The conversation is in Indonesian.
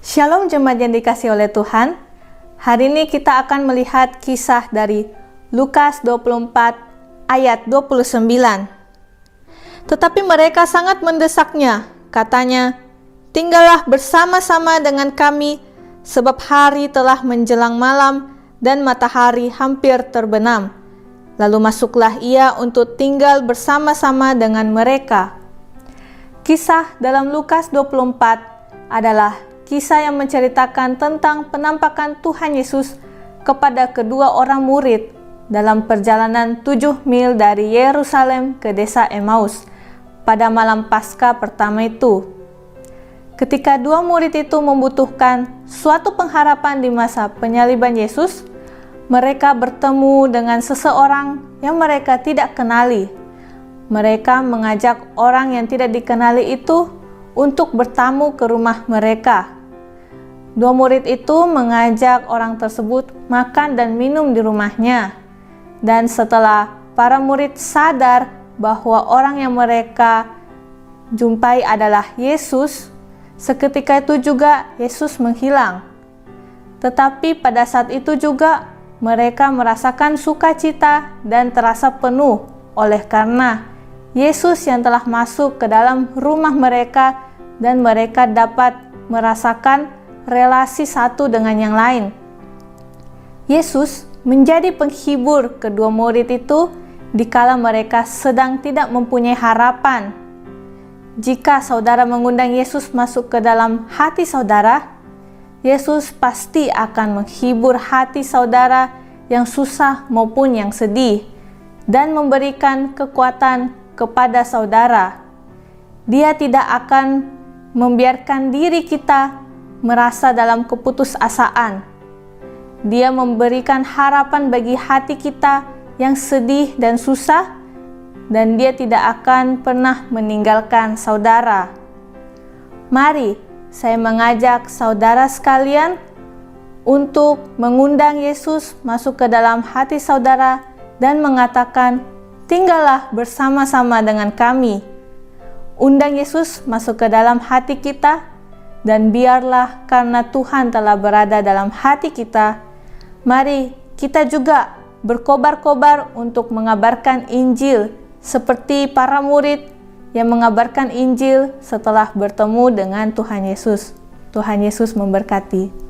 Shalom jemaat yang dikasihi oleh Tuhan. Hari ini kita akan melihat kisah dari Lukas 24 ayat 29. Tetapi mereka sangat mendesaknya, katanya, "Tinggallah bersama-sama dengan kami, sebab hari telah menjelang malam dan matahari hampir terbenam." Lalu masuklah ia untuk tinggal bersama-sama dengan mereka. Kisah dalam Lukas 24 adalah kisah yang menceritakan tentang penampakan Tuhan Yesus kepada kedua orang murid dalam perjalanan 7 mil dari Yerusalem ke desa Emmaus pada malam Paskah pertama itu. Ketika dua murid itu membutuhkan suatu pengharapan di masa penyaliban Yesus, mereka bertemu dengan seseorang yang mereka tidak kenali. Mereka mengajak orang yang tidak dikenali itu untuk bertamu ke rumah mereka. Dua murid itu mengajak orang tersebut makan dan minum di rumahnya. Dan setelah para murid sadar bahwa orang yang mereka jumpai adalah Yesus, seketika itu juga Yesus menghilang. Tetapi pada saat itu juga mereka merasakan sukacita dan terasa penuh oleh karena Yesus yang telah masuk ke dalam rumah mereka dan mereka dapat merasakan relasi satu dengan yang lain. Yesus menjadi penghibur kedua murid itu dikala mereka sedang tidak mempunyai harapan. Jika saudara mengundang Yesus masuk ke dalam hati saudara, Yesus pasti akan menghibur hati saudara yang susah maupun yang sedih dan memberikan kekuatan kepada saudara. Dia tidak akan membiarkan diri kita merasa dalam keputusasaan. Dia memberikan harapan bagi hati kita yang sedih dan susah, dan dia tidak akan pernah meninggalkan saudara. Mari saya mengajak saudara sekalian untuk mengundang Yesus masuk ke dalam hati saudara dan mengatakan, "Tinggallah bersama-sama dengan kami." Undang Yesus masuk ke dalam hati kita, dan biarlah karena Tuhan telah berada dalam hati kita, mari kita juga berkobar-kobar untuk mengabarkan Injil seperti para murid yang mengabarkan Injil setelah bertemu dengan Tuhan Yesus. Tuhan Yesus memberkati.